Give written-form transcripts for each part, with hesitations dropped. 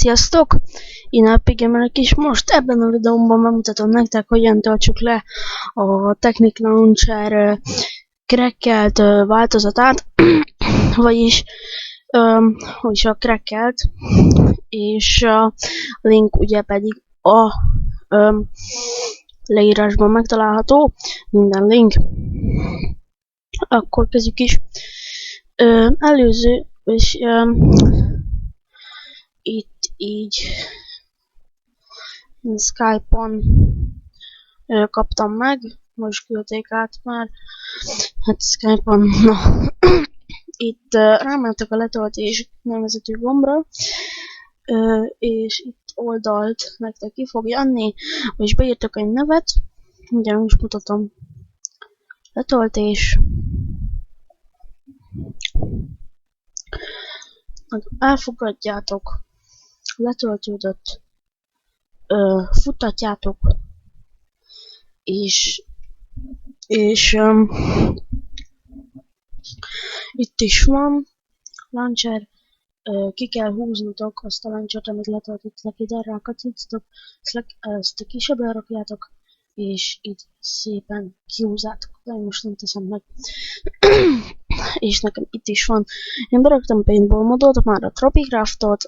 Sziasztok! Én Alpigamerek is most ebben a videómban bemutatom nektek, hogyan töltsük le a Technic Launcher crackelt változatát, vagyis a crackelt, és a link ugye pedig a leírásban megtalálható, minden link. Akkor kezdjük is. Előző, és itt így Skype-on kaptam meg, most küldték át már, hát Skype-on, na. Itt rámentek a letöltés nevezetű gombra, és itt oldalt nektek ki fog jönni, és beírtok egy nevet, ugye most mutatom, letöltés, elfogadjátok, letöltődött, futtatjátok, és itt is van launcher, ki kell húznotok azt a launchert, amit letöltöttek, ide rákattintotok, ezt kisebbre rakjátok, és itt szépen kihúzátok, de én most nem teszem meg. És nekem itt is van. Én beraktam Paintball modot, már a Tropicraftot,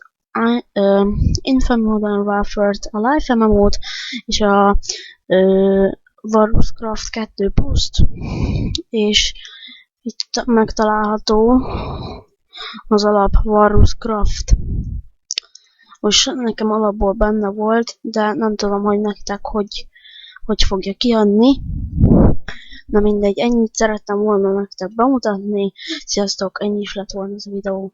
Infant Modern Warfare-t, a Life MMO-t, és a Warcraft 2 Plus-t, és itt megtalálható az alap Warcraft. Most nekem alapból benne volt, de nem tudom, hogy nektek hogy fogja kiadni. Na mindegy, ennyit szerettem volna nektek bemutatni. Sziasztok, ennyi is lett volna ez a videó.